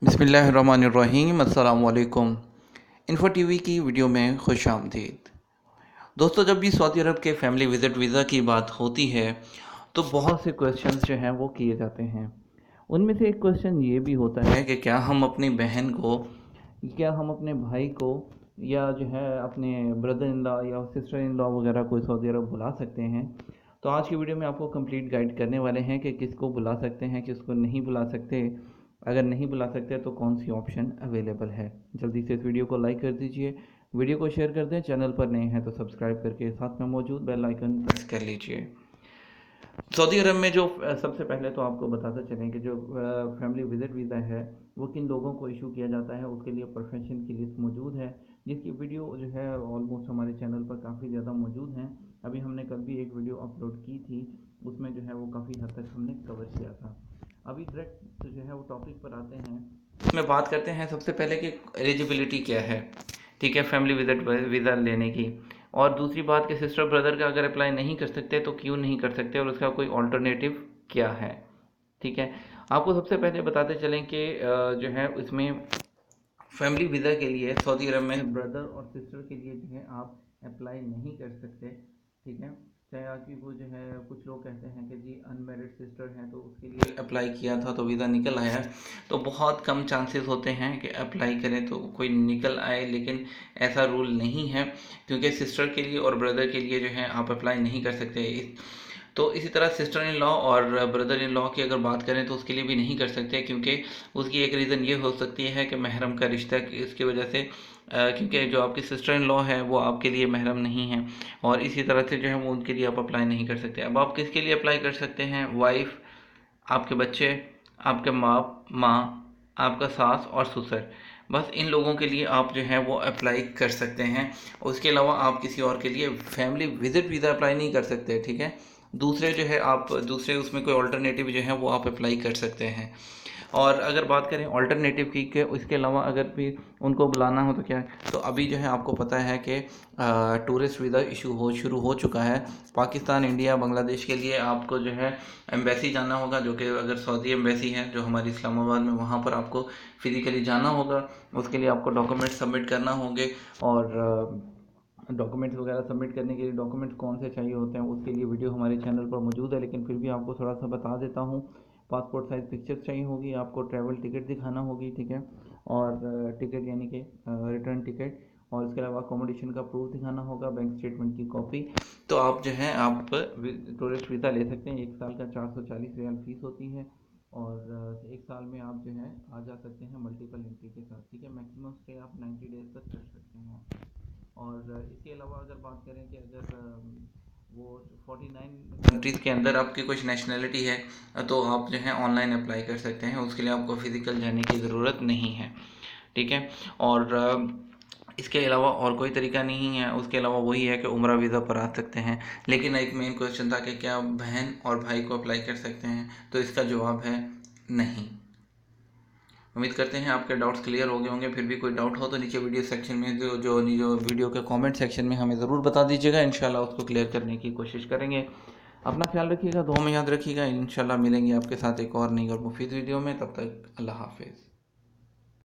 बिस्मिल्लाहिर्रहमानिर्रहीम अस्सलाम वालेकुम। इन्फो टीवी की वीडियो में खुश आमदीद। दोस्तों, जब भी सऊदी अरब के फैमिली विज़िट वीज़ा की बात होती है तो बहुत से क्वेश्चंस जो हैं वो किए जाते हैं। उनमें से एक क्वेश्चन ये भी होता है कि क्या हम अपनी बहन को, क्या हम अपने भाई को, या जो है अपने ब्रदर इन लॉ या सिस्टर इन लॉ वगैरह को सऊदी अरब बुला सकते हैं। तो आज की वीडियो में आपको कंप्लीट गाइड करने वाले हैं कि किसको बुला सकते हैं, किसको नहीं बुला सकते। अगर नहीं बुला सकते तो कौन सी ऑप्शन अवेलेबल है। जल्दी से इस वीडियो को लाइक कर दीजिए, वीडियो को शेयर कर दें, चैनल पर नए हैं तो सब्सक्राइब करके साथ में मौजूद बेल आइकन प्रेस कर लीजिए। सऊदी अरब में जो सबसे पहले तो आपको बताते चलें कि जो फैमिली विज़िट वीज़ा है वो किन लोगों को इशू किया जाता है, उसके लिए प्रोफेशन की लिस्ट मौजूद है, जिसकी वीडियो जो है ऑलमोस्ट हमारे चैनल पर काफ़ी ज़्यादा मौजूद हैं। अभी हमने कल भी एक वीडियो अपलोड की थी, उसमें जो है वो काफ़ी हद तक हमने कवर किया था। अभी डायरेक्ट जो है वो टॉपिक पर आते हैं, इसमें बात करते हैं सबसे पहले कि एलिजिबिलिटी क्या है, ठीक है, फैमिली विज़िट वीज़ा लेने की। और दूसरी बात कि सिस्टर ब्रदर का अगर अप्लाई नहीं कर सकते तो क्यों नहीं कर सकते और उसका कोई ऑल्टरनेटिव क्या है। ठीक है, आपको सबसे पहले बताते चलें कि जो है इसमें फैमिली वीज़ा के लिए सऊदी अरब में ब्रदर और सिस्टर के लिए जो है आप अप्लाई नहीं कर सकते। ठीक है, चाहे आपकी वो जो है, कुछ लोग कहते हैं कि जी अनमेरिड सिस्टर हैं तो उसके लिए अप्लाई किया था तो वीज़ा निकल आया, तो बहुत कम चांसेस होते हैं कि अप्लाई करें तो कोई निकल आए, लेकिन ऐसा रूल नहीं है, क्योंकि सिस्टर के लिए और ब्रदर के लिए जो है आप अप्लाई नहीं कर सकते। तो इसी तरह सिस्टर इन लॉ और ब्रदर इन लॉ की अगर बात करें तो उसके लिए भी नहीं कर सकते, क्योंकि उसकी एक रीज़न ये हो सकती है कि महरम का रिश्ता, इसकी वजह से क्योंकि जो आपकी सिस्टर इन लॉ है वो आपके लिए महरम नहीं है, और इसी तरह से जो है वो उनके लिए आप अप्लाई नहीं कर सकते। अब आप किसके लिए अप्लाई कर सकते हैं? वाइफ, आपके बच्चे, आपके माँ, आपका सास और ससुर, बस इन लोगों के लिए आप जो है वो अप्लाई कर सकते हैं। उसके अलावा आप किसी और के लिए फैमिली विजिट वीज़ा अप्लाई नहीं कर सकते। ठीक है, दूसरे जो है आप दूसरे उसमें कोई ऑल्टरनेटिव जो है वो आप अप्लाई कर सकते हैं। और अगर बात करें ऑल्टरनेटिव की के इसके अलावा अगर भी उनको बुलाना हो तो क्या है, तो अभी जो है आपको पता है कि टूरिस्ट वीज़ा इशू शुरू हो चुका है। पाकिस्तान, इंडिया, बांग्लादेश के लिए आपको जो है एम्बेसी जाना होगा, जो कि अगर सऊदी एम्बेसी है जो हमारी इस्लामाबाद में, वहाँ पर आपको फ़िज़िकली जाना होगा। उसके लिए आपको डॉक्यूमेंट सबमिट करना होंगे, और डॉक्यूमेंट्स वगैरह सबमिट करने के लिए डॉक्यूमेंट्स कौन से चाहिए होते हैं उसके लिए वीडियो हमारे चैनल पर मौजूद है, लेकिन फिर भी आपको थोड़ा सा बता देता हूँ। पासपोर्ट साइज़ पिक्चर्स चाहिए होगी, आपको ट्रैवल टिकट दिखाना होगी, ठीक है, और टिकट यानी कि रिटर्न टिकट, और इसके अलावा अकोमोडेशन का प्रूफ दिखाना होगा, बैंक स्टेटमेंट की कॉपी। तो आप जो है आप टूरिस्ट वीज़ा ले सकते हैं। 1 साल का 440 रियाल फ़ीस होती है, और 1 साल में आप जो है आ जा सकते हैं मल्टीपल एंट्री के साथ। ठीक है, मैक्सिमम स्टे आप 90 डेज़ तक कर सकते हैं। और इसके अलावा अगर बात करें कि अगर वो 49 कंट्रीज़ के अंदर आपकी कुछ नेशनलिटी है तो आप जो है ऑनलाइन अप्लाई कर सकते हैं, उसके लिए आपको फ़िज़िकल जाने की ज़रूरत नहीं है। ठीक है, और इसके अलावा और कोई तरीका नहीं है। उसके अलावा वही है कि उम्रा वीज़ा पर आ सकते हैं, लेकिन एक मेन क्वेश्चन था कि क्या बहन और भाई को अप्लाई कर सकते हैं, तो इसका जवाब है नहीं। उम्मीद करते हैं आपके डाउट्स क्लियर हो गए होंगे। फिर भी कोई डाउट हो तो नीचे वीडियो सेक्शन में जो वीडियो के कमेंट सेक्शन में हमें ज़रूर बता दीजिएगा, इंशाल्लाह उसको क्लियर करने की कोशिश करेंगे। अपना ख्याल रखिएगा, दुआ में याद रखिएगा। इंशाल्लाह मिलेंगे आपके साथ एक और नई और मुफीद वीडियो में। तब तक अल्लाह हाफिज़।